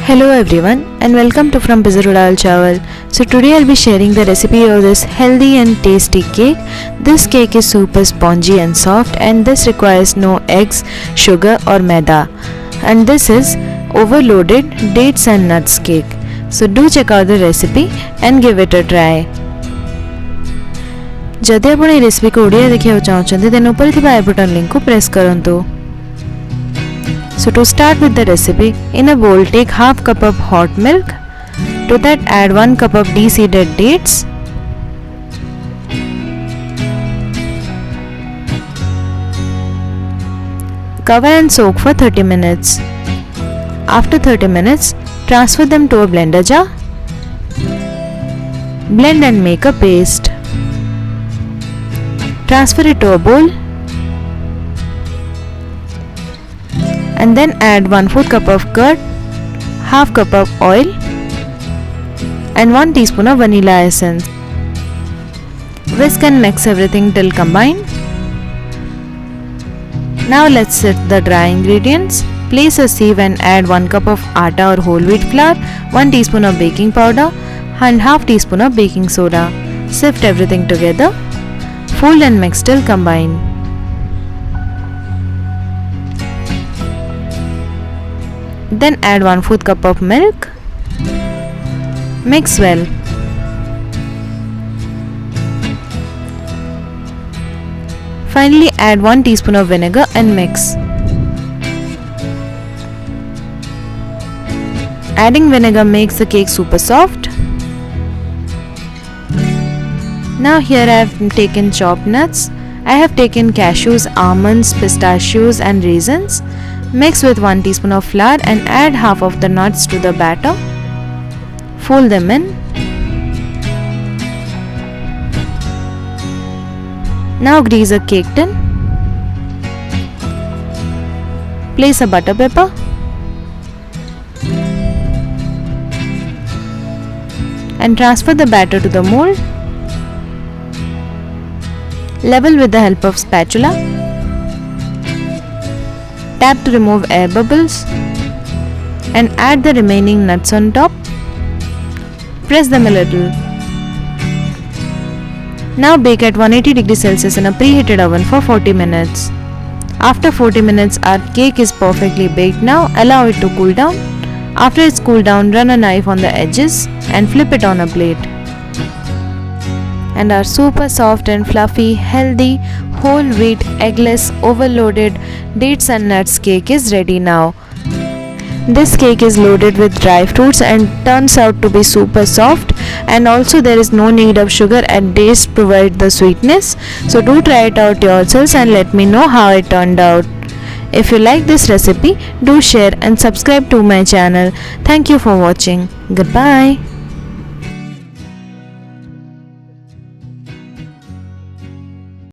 Hello everyone and welcome to frompizzatodalchawal. So today I'll be sharing the recipe of this healthy and tasty cake. This cake is super spongy and soft, and this requires no eggs, sugar or maida. And this is overloaded dates and nuts cake. So do check out the recipe and give it a try. जदि आपण ए recipe को ओडिया देखिया चाहछन्ते then ऊपर थिबा आई button link को press करंतु. So to start with the recipe, in a bowl take half cup of hot milk. To that add 1 cup of de-seeded dates. Cover and soak for 30 minutes. After 30 minutes, transfer them to a blender jar. Blend and make a paste. Transfer it to a bowl. And then add 1/4 cup of curd, half cup of oil and 1 teaspoon of vanilla essence. Whisk and mix everything till combined. Now let's set the dry ingredients. Place a sieve and add 1 cup of atta or whole wheat flour, 1 teaspoon of baking powder and half teaspoon of baking soda. Sift everything together. Fold and mix till combined. Then add 1/4 cup of milk. Mix well. Finally add 1 teaspoon of vinegar and mix. Adding vinegar makes the cake super soft. Now here I have taken chopped nuts. I have taken cashews, almonds, pistachios and raisins. Mix with 1 teaspoon of flour and add half of the nuts to the batter. Fold them in. Now grease a cake tin. Place a butter paper. And transfer the batter to the mold. Level with the help of spatula. Tap to remove air bubbles and add the remaining nuts on top. Press them a little. Now bake at 180 degrees Celsius in a preheated oven for 40 minutes. After 40 minutes our cake is perfectly baked. Now allow it to cool down. After it's cooled down, run a knife on the edges and flip it on a plate. And our super soft and fluffy, healthy, whole wheat, eggless, overloaded dates and nuts cake is ready now. This cake is loaded with dry fruits and turns out to be super soft, and also there is no need of sugar and dates to provide the sweetness. So do try it out yourselves and let me know how it turned out. If you like this recipe, do share and subscribe to my channel. Thank you for watching. Goodbye.